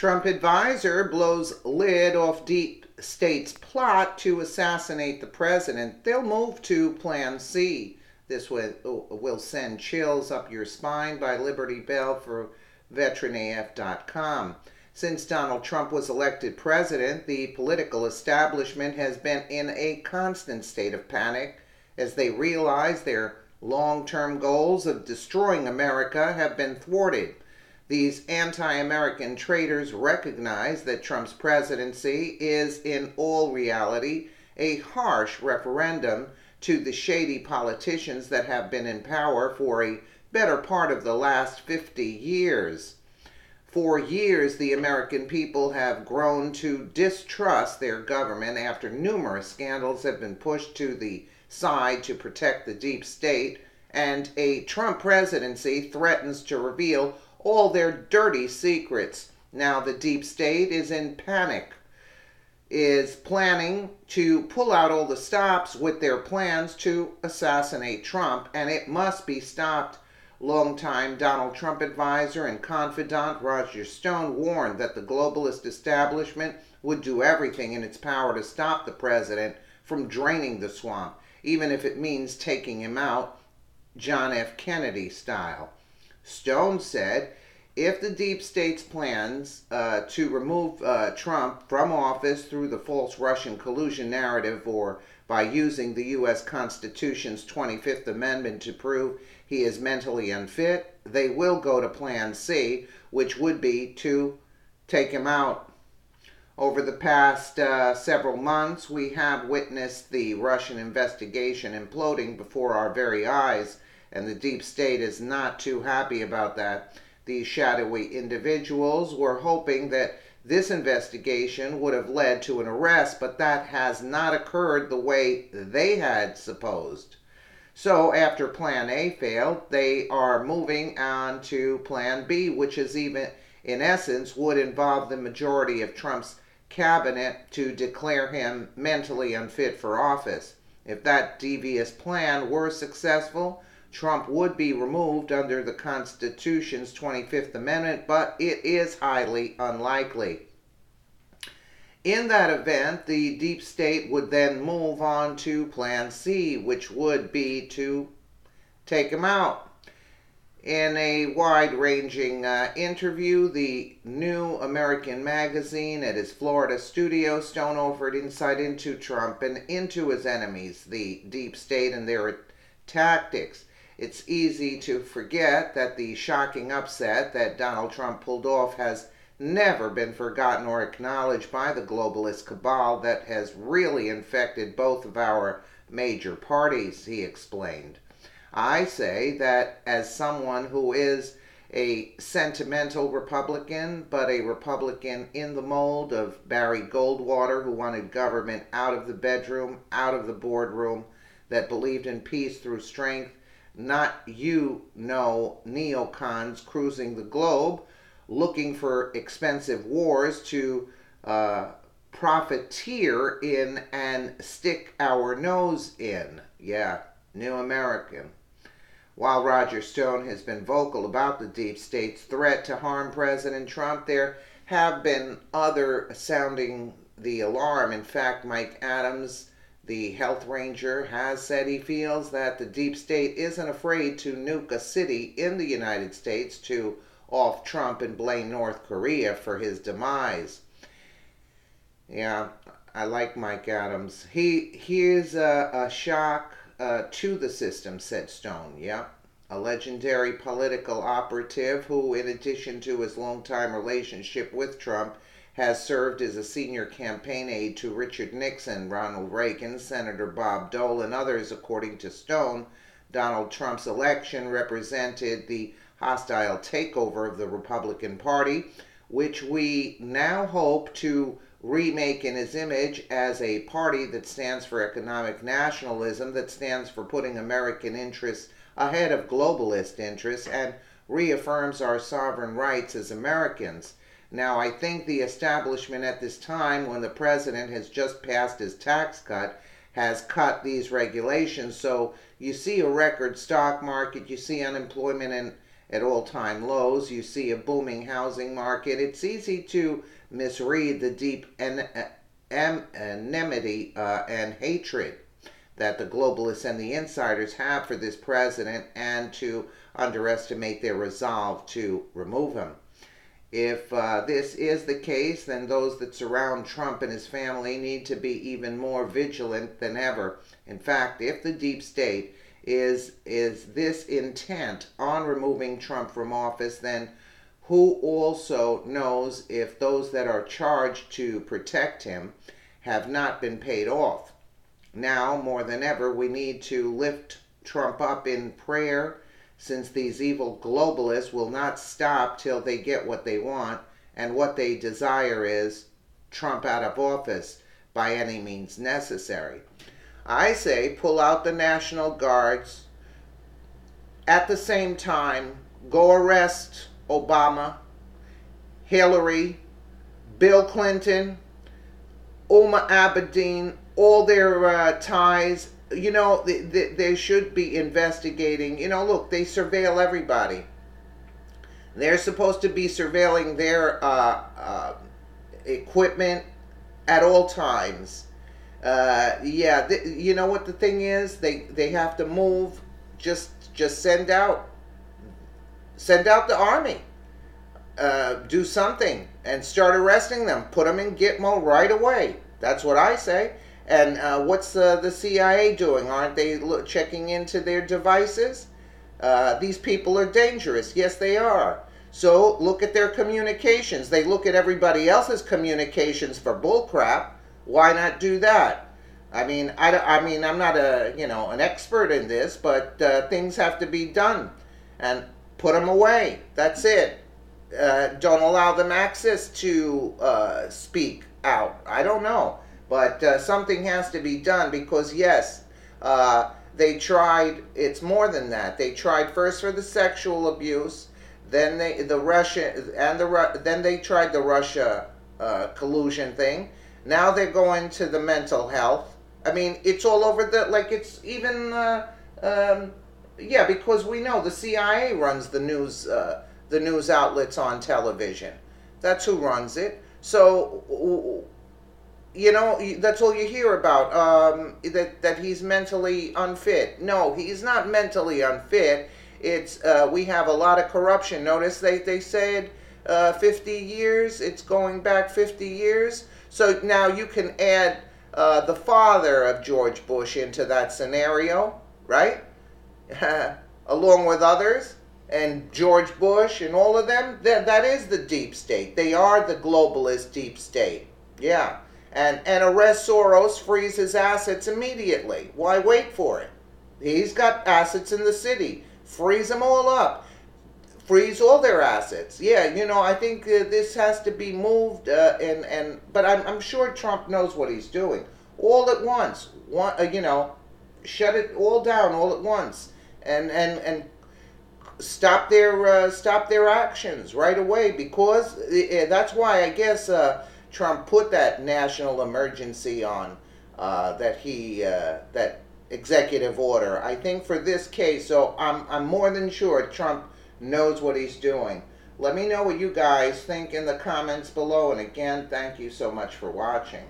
Trump advisor blows lid off deep state's plot to assassinate the president. They'll move to Plan C. This will send chills up your spine by Liberty Bell for veteranaf.com. Since Donald Trump was elected president, the political establishment has been in a constant state of panic as they realize their long-term goals of destroying America have been thwarted. These anti-American traitors recognize that Trump's presidency is, in all reality, a harsh referendum to the shady politicians that have been in power for a better part of the last 50 years. For years, the American people have grown to distrust their government after numerous scandals have been pushed to the side to protect the deep state, and a Trump presidency threatens to reveal all their dirty secrets. Now the deep state is in panic, is planning to pull out all the stops with their plans to assassinate Trump, and it must be stopped. Longtime Donald Trump advisor and confidant Roger Stone warned that the globalist establishment would do everything in its power to stop the president from draining the swamp, even if it means taking him out, John F. Kennedy style. Stone said, if the deep state's plans to remove Trump from office through the false Russian collusion narrative or by using the U.S. Constitution's 25th Amendment to prove he is mentally unfit, they will go to Plan C, which would be to take him out. Over the past several months, we have witnessed the Russian investigation imploding before our very eyes, and the deep state is not too happy about that. These shadowy individuals were hoping that this investigation would have led to an arrest, but that has not occurred the way they had supposed. So after Plan A failed, they are moving on to Plan B, which is even, in essence, would involve the majority of Trump's cabinet to declare him mentally unfit for office. If that devious plan were successful, Trump would be removed under the Constitution's 25th Amendment, but it is highly unlikely. In that event, the deep state would then move on to Plan C, which would be to take him out. In a wide-ranging interview, the New American Magazine at his Florida studio, Stone offered insight into Trump and into his enemies, the deep state and their tactics. It's easy to forget that the shocking upset that Donald Trump pulled off has never been forgotten or acknowledged by the globalist cabal that has really infected both of our major parties, he explained. I say that as someone who is a sentimental Republican, but a Republican in the mold of Barry Goldwater, who wanted government out of the bedroom, out of the boardroom, that believed in peace through strength, not neocons cruising the globe, looking for expensive wars to profiteer in and stick our nose in. Yeah, New American. While Roger Stone has been vocal about the deep state's threat to harm President Trump, there have been others sounding the alarm. In fact, Mike Adams, the health ranger, has said he feels that the deep state isn't afraid to nuke a city in the United States to off Trump and blame North Korea for his demise. Yeah, I like Mike Adams. Here's a shock to the system, said Stone. Yeah, a legendary political operative who, in addition to his longtime relationship with Trump, has served as a senior campaign aide to Richard Nixon, Ronald Reagan, Senator Bob Dole, and others. According to Stone, Donald Trump's election represented the hostile takeover of the Republican Party, which we now hope to remake in his image as a party that stands for economic nationalism, that stands for putting American interests ahead of globalist interests, and reaffirms our sovereign rights as Americans. Now, I think the establishment at this time, when the president has just passed his tax cut, has cut these regulations. So you see a record stock market, you see unemployment at all-time lows. You see a booming housing market. It's easy to misread the deep enmity and hatred that the globalists and the insiders have for this president, and to underestimate their resolve to remove him. If this is the case, then those that surround Trump and his family need to be even more vigilant than ever. In fact, if the deep state is this intent on removing Trump from office, then who also knows if those that are charged to protect him have not been paid off? Now, more than ever, we need to lift Trump up in prayer, since these evil globalists will not stop till they get what they want, and what they desire is Trump out of office by any means necessary. I say pull out the National Guards. At the same time, go arrest Obama, Hillary, Bill Clinton, Huma Abedin, all their ties. You know, they should be investigating. You know, look, they surveil everybody. They're supposed to be surveilling their equipment at all times. You know what the thing is? They have to move. Just send out the army. Do something and start arresting them. Put them in Gitmo right away. That's what I say. And what's the CIA doing? Aren't they checking into their devices? These people are dangerous. Yes, they are. So look at their communications. They look at everybody else's communications for bullcrap. Why not do that? I mean, I'm not an expert in this, but things have to be done, and put them away. That's it. Don't allow them access to speak out. I don't know. But something has to be done, because yes, they tried. It's more than that. They tried first for the sexual abuse, then then they tried the Russia collusion thing. Now they're going to the mental health. I mean, it's all over it's even because we know the CIA runs the news outlets on television. That's who runs it. So, you know, that's all you hear about, that he's mentally unfit. No, he's not mentally unfit. It's we have a lot of corruption. Notice they said 50 years. It's going back 50 years. So now you can add the father of George Bush into that scenario, right? Along with others, and George Bush and all of them. That is the deep state. They are the globalist deep state. Yeah. And arrest Soros, freeze his assets immediately. Why wait for it? He's got assets in the city. Freeze them all up. Freeze all their assets. Yeah, you know, I think this has to be moved. But I'm sure Trump knows what he's doing. All at once. Shut it all down all at once, and stop their actions right away. Because that's why I guess. Trump put that national emergency on, that executive order. I think for this case, so I'm more than sure Trump knows what he's doing. Let me know what you guys think in the comments below, and again, thank you so much for watching.